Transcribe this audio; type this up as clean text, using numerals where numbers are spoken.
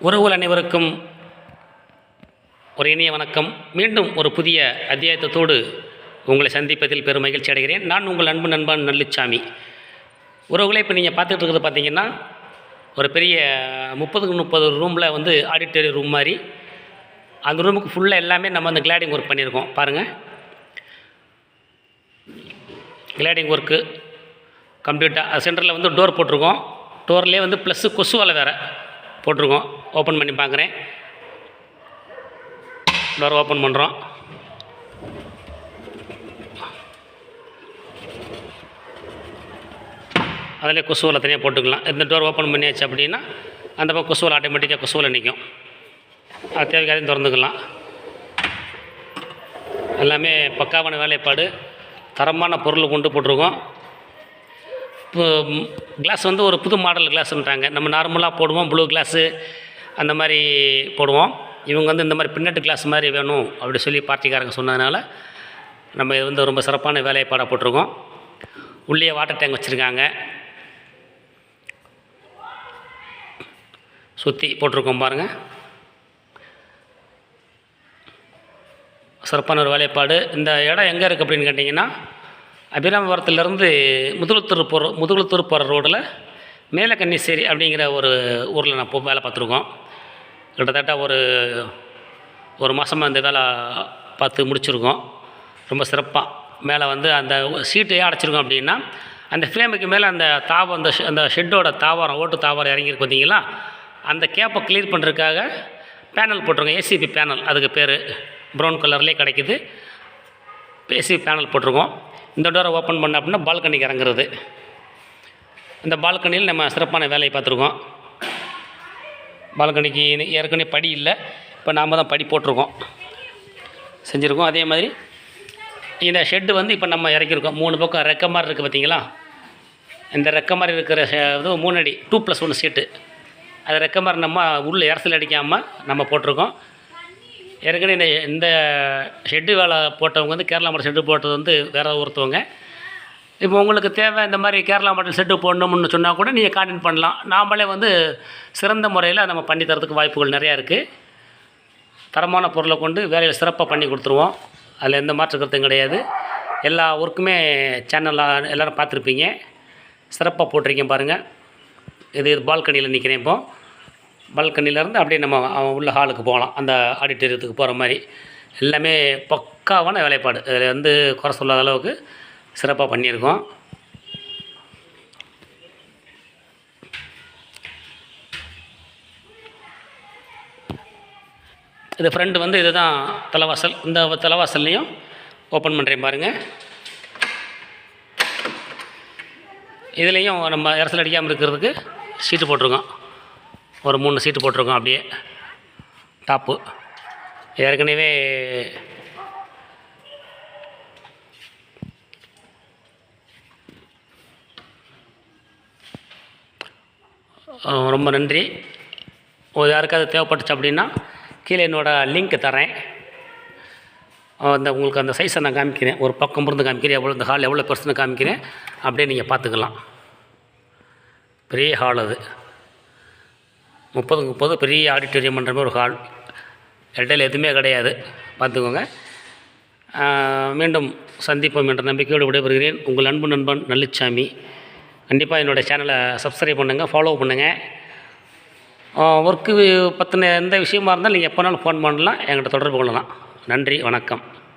உறவுகள் அனைவருக்கும் ஒரு இனிய வணக்கம். மீண்டும் ஒரு புதிய அத்தியாயத்தோடு உங்களை சந்திப்பதில் பெரும் மகிழ்ச்சி அடைகிறேன். நான் உங்கள் அன்பு நண்பன் நல்லுச்சாமி. உறவுகளை இப்போ நீங்கள் பார்த்துட்டு இருக்கிறது பார்த்தீங்கன்னா ஒரு பெரிய 30x30 ரூமில் வந்து ஆடிட்டோரியம் ரூம் மாதிரி. அந்த ரூமுக்கு ஃபுல்லாக எல்லாமே நம்ம அந்த கிளாடிங் ஒர்க் பண்ணியிருக்கோம். பாருங்கள், கிளாடிங் ஒர்க்கு கம்ப்ளீட்டாக. சென்டரில் வந்து டோர் போட்டிருக்கோம். டோர்லேயே வந்து ப்ளஸ்ஸு கொசு வலை வேறு போட்டிருக்கோம். ஓப்பன் பண்ணி பார்க்குறேன். டோர் ஓப்பன் பண்ணுறோம். அதில் கொசு வலை தனியாக போட்டுக்கலாம். இந்த டோர் ஓப்பன் பண்ணியாச்சு அப்படின்னா அந்த பக்கம் கொசு வலை ஆட்டோமேட்டிக்காக கொசு வலை நிற்கும். அது தேவைக்காதையும் திறந்துக்கலாம். எல்லாமே பக்காவான வேலைப்பாடு, தரமான பொருள் கொண்டு போட்டிருக்கோம். இப்போ கிளாஸ் வந்து ஒரு புது மாடல் கிளாஸ்ன்றாங்க. நம்ம நார்மலாக போடுவோம், ப்ளூ கிளாஸு அந்த மாதிரி போடுவோம். இவங்க வந்து இந்த மாதிரி பின்னட்டு கிளாஸ் மாதிரி வேணும் அப்படி சொல்லி பார்ட்டிக்காரங்க சொன்னதுனால நம்ம இது வந்து ரொம்ப சிறப்பான வேலைப்பாடாக போட்டிருக்கோம். உள்ளே வாட்டர் டேங்க் வச்சுருக்காங்க, சுற்றி போட்டிருக்கோம். பாருங்கள், சிறப்பான ஒரு வேலைப்பாடு. இந்த இடம் எங்கே இருக்குது அப்படின்னு கேட்டிங்கன்னா, அபிராமபுரத்துலேருந்து முதுகுளத்தூர் போகிற ரோடில் மேலக்கன்னிசேரி அப்படிங்கிற ஒரு ஊரில் நான் வேலை பார்த்துருக்கோம். கிட்டத்தட்ட ஒரு மாதமாக இந்த வேலை பார்த்து முடிச்சுருக்கோம். ரொம்ப சிறப்பாக மேலே வந்து அந்த சீட்டு ஏன் அடைச்சிருக்கோம் அப்படின்னா, அந்த ஃப்ரேமுக்கு மேலே அந்த அந்த ஷெட்டோட தாவாரம், ஓட்டு தாவாரம் இறங்கியிருக்கு பார்த்தீங்களா, அந்த கேப்பை கிளியர் பண்ணுறதுக்காக பேனல் போட்டிருக்கோம். ஏசிபி பேனல் அதுக்கு பேர். ப்ரௌன் கலர்லேயே கிடைக்குது. ஏசிபி பேனல் போட்டிருக்கோம். இந்த டோரை ஓப்பன் பண்ண அப்படின்னா பால்கனிக்கு இறங்குறது. இந்த பால்கனியில் நம்ம சிறப்பான வேலையை பார்த்துருக்கோம். பால்கனிக்கு ஏற்கனவே படி இல்லை, இப்போ நாம் தான் படி போட்டிருக்கோம், செஞ்சுருக்கோம். அதே மாதிரி இந்த ஷெட்டு வந்து இப்போ நம்ம இறக்கியிருக்கோம். 3 பக்கம் ரெக்க மாதிரி இருக்குது பார்த்தீங்களா, இந்த ரெக்க மாதிரி இருக்கிற இது 3 அடி 2+1 சீட்டு. அது ரெக்க மாதிரி நம்ம உள்ளே இரசல் அடிக்காமல் நம்ம போட்டிருக்கோம். ஏற்கனவே இந்த ஷெட்டு வேலை போட்டவங்க வந்து கேரளா மாடல் ஷெட்டு போட்டது வந்து வேறு ஒருத்தவங்க. இப்போ உங்களுக்கு தேவை இந்த மாதிரி கேரளா மாடல் ஷெட்டு போடணும்னு சொன்னால் கூட நீங்கள் கான்டெக்ட் பண்ணலாம். நாமளே வந்து சிறந்த முறையில் நம்ம பண்ணி தரதுக்கு வாய்ப்புகள் நிறையா இருக்குது. தரமான பொருளை கொண்டு வேலையில் சிறப்பாக பண்ணி கொடுத்துருவோம். அதில் எந்த மாற்று கருத்தும் கிடையாது. எல்லா ஒர்க்குமே சேனலில் எல்லோரும் பார்த்துருப்பீங்க. சிறப்பாக போட்டிருக்கேன் பாருங்கள். இது பால்கனியில் நிற்கிறேன். இப்போது பால்கனிலேருந்து அப்படியே நம்ம உள்ள ஹாலுக்கு போகலாம், அந்த ஆடிட்டோரியத்துக்கு போகிற மாதிரி. எல்லாமே பக்காவான வேலைப்பாடு. அதில் வந்து குறை சொல்லாத அளவுக்கு சிறப்பாக பண்ணியிருக்கோம். இது ஃப்ரெண்டு வந்து இதுதான் தலைவாசல். இந்த தலைவாசல்லையும் ஓப்பன் பண்ணுறேன் பாருங்கள். இதுலேயும் நம்ம இரசல் அடிக்காமல் இருக்கிறதுக்கு சீட்டு போட்டிருக்கோம். ஒரு 3 சீட்டு போட்டிருக்கோம். அப்படியே டாப்பு ஏற்கனவே ரொம்ப நன்றி. யாருக்காவது தேவைப்பட்டுச்சு அப்படின்னா கீழே என்னோடய லிங்க் தரேன். உங்களுக்கு அந்த சைஸை நான் காமிக்கிறேன். ஒரு பக்கம் இருந்து காமிக்கிறேன், எவ்வளோ இந்த ஹால் எவ்வளோ பெருசுன்னு காமிக்கிறேன். அப்படியே நீங்கள் பார்த்துக்கலாம். பெரிய ஹால், அது 30x30 பெரிய ஆடிட்டோரியம் பண்ணுற மாதிரி ஒரு ஹால். இடையில எதுவுமே கிடையாது, பார்த்துக்கோங்க. மீண்டும் சந்திப்போம் என்ற நம்பிக்கையோடு விடைபெறுகிறேன். உங்கள் அன்பு நண்பன் நல்லுச்சாமி. கண்டிப்பாக என்னோடய சேனலை சப்ஸ்கிரைப் பண்ணுங்கள், ஃபாலோ பண்ணுங்கள். ஒர்க்கு பற்றின எந்த விஷயமா இருந்தாலும் நீங்கள் எப்போனாலும் ஃபோன் பண்ணலாம், என்கிட்ட தொடர்பு கொள்ளலாம். நன்றி, வணக்கம்.